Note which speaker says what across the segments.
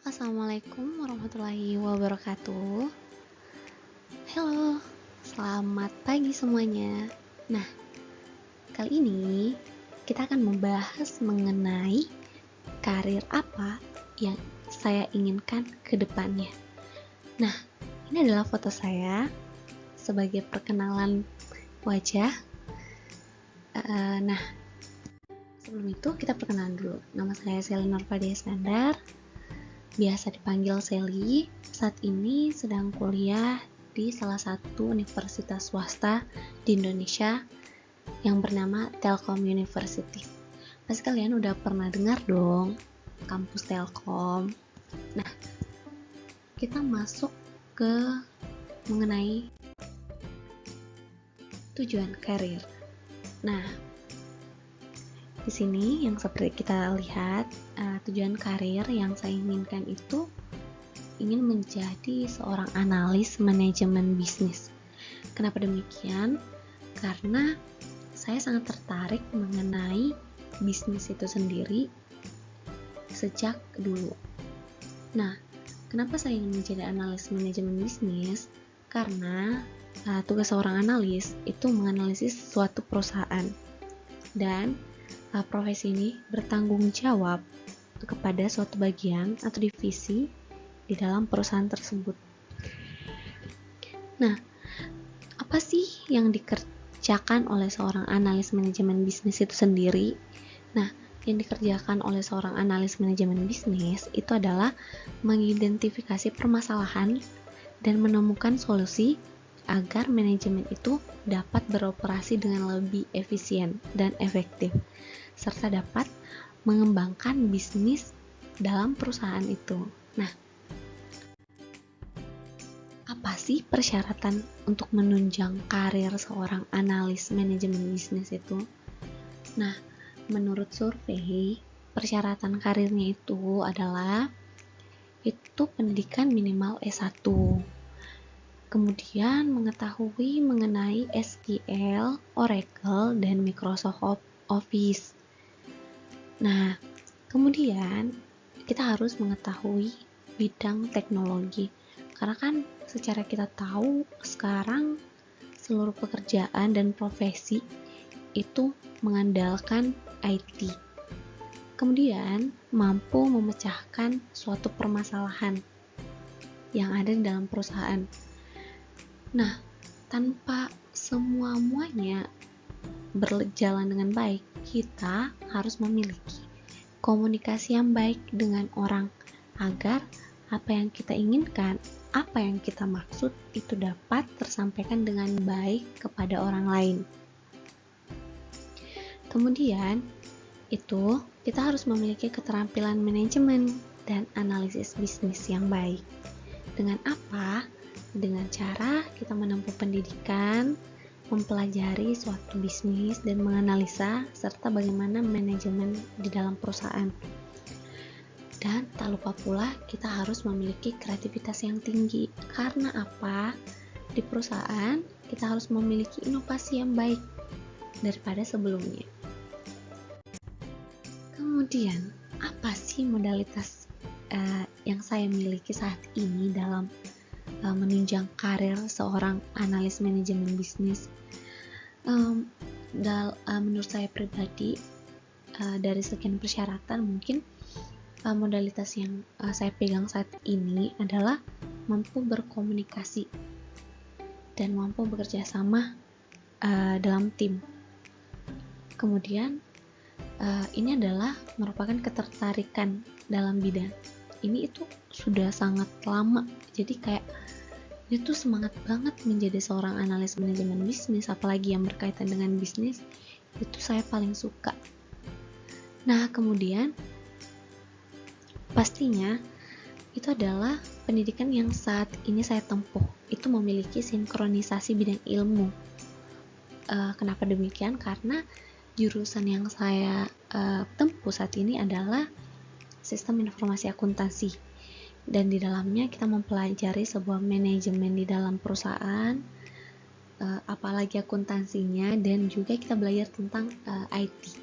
Speaker 1: Assalamualaikum warahmatullahi wabarakatuh. Halo, selamat pagi semuanya. Nah, kali ini kita akan membahas mengenai karir apa yang saya inginkan ke depannya. Nah, ini adalah foto saya sebagai perkenalan wajah. Nah, sebelum itu kita perkenalan dulu. Nama saya Sally Nurfadia Iskandar, biasa dipanggil Sally. Saat ini sedang kuliah di salah satu universitas swasta di Indonesia yang bernama Telkom University. Pasti kalian udah pernah dengar dong kampus Telkom. Nah, kita masuk ke mengenai tujuan karir. Nah, di sini yang seperti kita lihat, tujuan karir yang saya inginkan itu ingin menjadi seorang analis manajemen bisnis. Kenapa demikian? Karena saya sangat tertarik mengenai bisnis itu sendiri sejak dulu. Nah, kenapa saya ingin menjadi analis manajemen bisnis? Karena tugas seorang analis itu menganalisis suatu perusahaan, dan profesi ini bertanggung jawab kepada suatu bagian atau divisi di dalam perusahaan tersebut. Nah, apa sih yang dikerjakan oleh seorang analis manajemen bisnis itu sendiri? Nah, yang dikerjakan oleh seorang analis manajemen bisnis itu adalah mengidentifikasi permasalahan dan menemukan solusi agar manajemen itu dapat beroperasi dengan lebih efisien dan efektif, serta dapat mengembangkan bisnis dalam perusahaan itu. Nah, apa sih persyaratan untuk menunjang karir seorang analis manajemen bisnis itu? Nah, menurut survei, persyaratan karirnya itu adalah pendidikan minimal S1. Kemudian mengetahui mengenai SQL, Oracle, dan Microsoft Office. Nah, kemudian kita harus mengetahui bidang teknologi. Karena kan secara kita tahu sekarang seluruh pekerjaan dan profesi itu mengandalkan IT. Kemudian mampu memecahkan suatu permasalahan yang ada di dalam perusahaan. Nah, tanpa semuanya berjalan dengan baik, kita harus memiliki komunikasi yang baik dengan orang agar apa yang kita inginkan, apa yang kita maksud itu dapat tersampaikan dengan baik kepada orang lain. Kemudian itu kita harus memiliki keterampilan manajemen dan analisis bisnis yang baik. Dengan apa? Dengan cara kita menempuh pendidikan, mempelajari suatu bisnis dan menganalisa serta bagaimana manajemen di dalam perusahaan. Dan tak lupa pula kita harus memiliki kreativitas yang tinggi. Karena apa? Di perusahaan kita harus memiliki inovasi yang baik daripada sebelumnya. Kemudian, apa sih modalitas yang saya miliki saat ini dalam menunjang karir seorang analis manajemen bisnis? Menurut saya pribadi, dari sekian persyaratan mungkin modalitas yang saya pegang saat ini adalah mampu berkomunikasi dan mampu bekerja sama dalam tim. Kemudian ini adalah merupakan ketertarikan dalam bidang ini, itu sudah sangat lama, jadi kayak ini tuh semangat banget menjadi seorang analis manajemen bisnis, apalagi yang berkaitan dengan bisnis, itu saya paling suka. Nah, kemudian pastinya itu adalah pendidikan yang saat ini saya tempuh itu memiliki sinkronisasi bidang ilmu. Kenapa demikian? Karena jurusan yang saya tempuh saat ini adalah sistem informasi akuntansi, dan di dalamnya kita mempelajari sebuah manajemen di dalam perusahaan, apalagi akuntansinya, dan juga kita belajar tentang IT.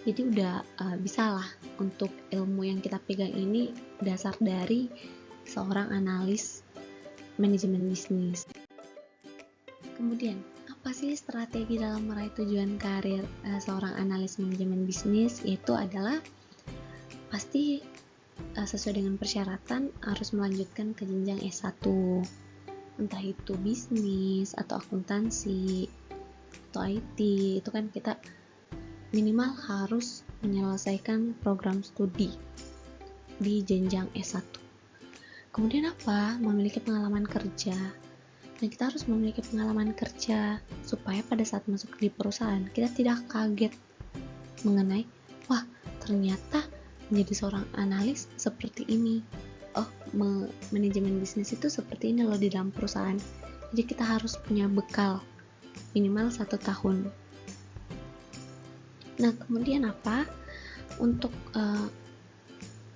Speaker 1: Jadi udah bisa lah untuk ilmu yang kita pegang ini dasar dari seorang analis manajemen bisnis. Kemudian, apa sih strategi dalam meraih tujuan karir seorang analis manajemen bisnis? Yaitu adalah pasti sesuai dengan persyaratan harus melanjutkan ke jenjang S1, entah itu bisnis atau akuntansi atau IT. Itu kan kita minimal harus menyelesaikan program studi di jenjang S1. Kemudian apa? Memiliki pengalaman kerja. Nah, kita harus memiliki pengalaman kerja supaya pada saat masuk di perusahaan kita tidak kaget mengenai, wah ternyata menjadi seorang analis seperti ini. Oh, manajemen bisnis itu seperti ini loh di dalam perusahaan. Jadi kita harus punya bekal minimal 1 tahun. Nah, kemudian apa? Untuk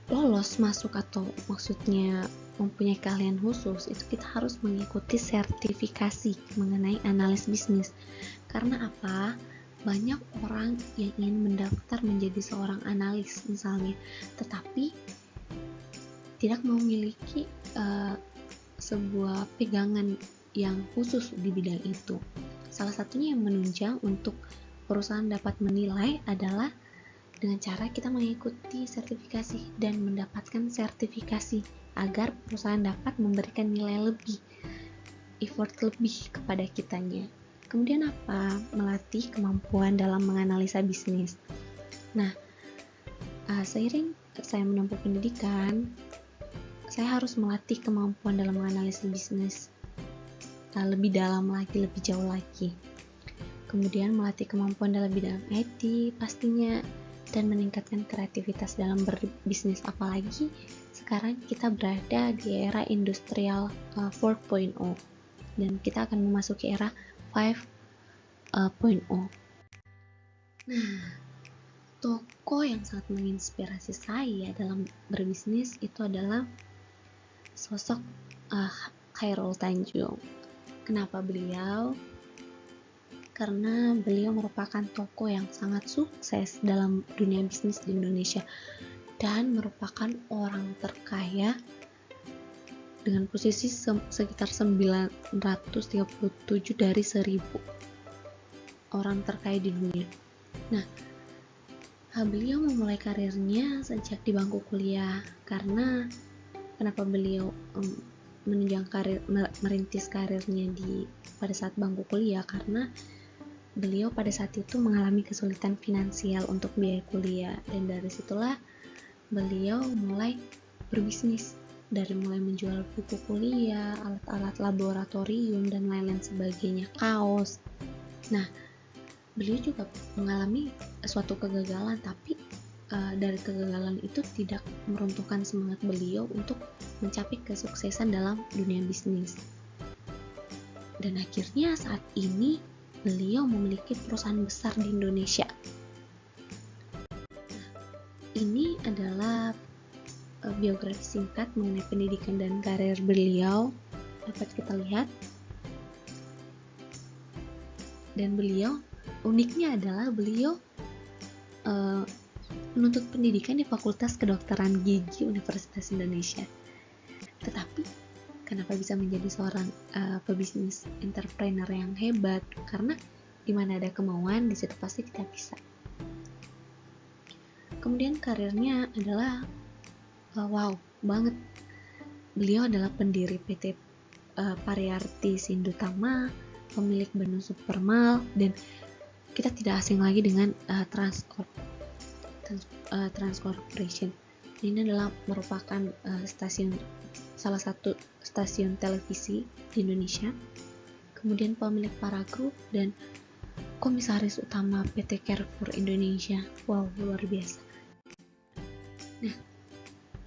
Speaker 1: lolos masuk atau maksudnya mempunyai keahlian khusus, itu kita harus mengikuti sertifikasi mengenai analis bisnis. Karena apa? Banyak orang yang ingin mendaftar menjadi seorang analis misalnya, tetapi tidak memiliki sebuah pegangan yang khusus di bidang itu. Salah satunya yang menunjang untuk perusahaan dapat menilai adalah dengan cara kita mengikuti sertifikasi dan mendapatkan sertifikasi agar perusahaan dapat memberikan nilai lebih, effort lebih kepada kitanya. Kemudian apa? Melatih kemampuan dalam menganalisa bisnis. Nah, seiring saya menempuh pendidikan, saya harus melatih kemampuan dalam menganalisa bisnis lebih dalam lagi, lebih jauh lagi. Kemudian melatih kemampuan dalam bidang IT pastinya, dan meningkatkan kreativitas dalam berbisnis, apalagi sekarang kita berada di era industrial 4.0 dan kita akan memasuki era 5.0. Nah, tokoh yang sangat menginspirasi saya dalam berbisnis itu adalah sosok Chairul Tanjung. Kenapa beliau? Karena beliau merupakan tokoh yang sangat sukses dalam dunia bisnis di Indonesia dan merupakan orang terkaya dengan posisi sekitar 937 dari 1000 orang terkaya di dunia. Nah, beliau memulai karirnya sejak di bangku kuliah. Karena kenapa beliau menunjang karir, merintis karirnya pada saat bangku kuliah? Karena beliau pada saat itu mengalami kesulitan finansial untuk biaya kuliah, dan dari situlah beliau mulai berbisnis, dari mulai menjual buku kuliah, alat-alat laboratorium dan lain-lain sebagainya, kaos. Nah, beliau juga mengalami suatu kegagalan, tapi dari kegagalan itu tidak meruntuhkan semangat beliau untuk mencapai kesuksesan dalam dunia bisnis. Dan akhirnya saat ini beliau memiliki perusahaan besar di Indonesia. Ini adalah biografi singkat mengenai pendidikan dan karir beliau, dapat kita lihat. Dan beliau, uniknya adalah beliau menuntut pendidikan di Fakultas Kedokteran Gigi Universitas Indonesia. Tetapi kenapa bisa menjadi seorang pebisnis entrepreneur yang hebat? Karena di mana ada kemauan, di situ pasti kita bisa. Kemudian karirnya adalah wow banget. Beliau adalah pendiri PT Pariarti Sindutama, pemilik Benu Supermal, dan kita tidak asing lagi dengan Trans Corporation. Ini adalah merupakan salah satu stasiun televisi di Indonesia. Kemudian pemilik Para Group dan komisaris utama PT Carrefour Indonesia. Wow, luar biasa. Nah,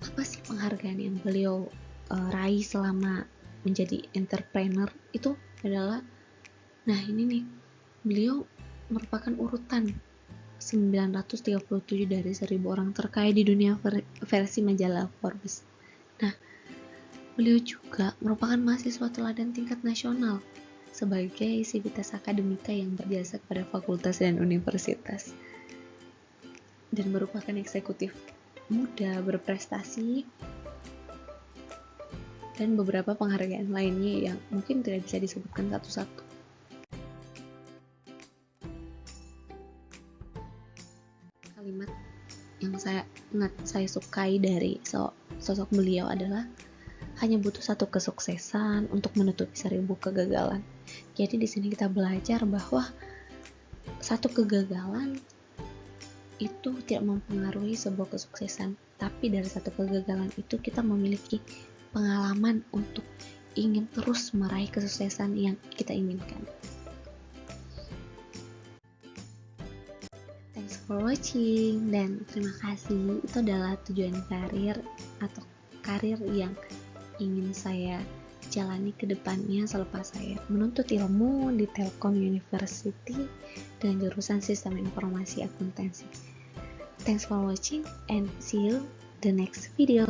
Speaker 1: apa sih penghargaan yang beliau raih selama menjadi entrepreneur? Itu adalah, nah ini nih, beliau merupakan urutan 937 dari 1000 orang terkaya di dunia versi majalah Forbes. Nah, beliau juga merupakan mahasiswa teladan tingkat nasional sebagai sivitas akademika yang berjasa kepada fakultas dan universitas. dan merupakan eksekutif muda berprestasi, dan beberapa penghargaan lainnya yang mungkin tidak bisa disebutkan satu-satu. Kalimat yang saya sukai dari sosok beliau adalah hanya butuh satu kesuksesan untuk menutupi 1000 kegagalan. Jadi di sini kita belajar bahwa satu kegagalan itu tidak mempengaruhi sebuah kesuksesan, tapi dari satu kegagalan itu kita memiliki pengalaman untuk ingin terus meraih kesuksesan yang kita inginkan. Thanks for watching, dan terima kasih. Itu adalah tujuan karir atau karir yang ingin saya jalani ke depannya selepas saya menuntut ilmu di Telkom University dan jurusan Sistem Informasi Akuntansi. Thanks for watching and see you the next video.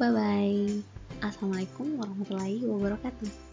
Speaker 1: Bye bye. Assalamualaikum warahmatullahi wabarakatuh.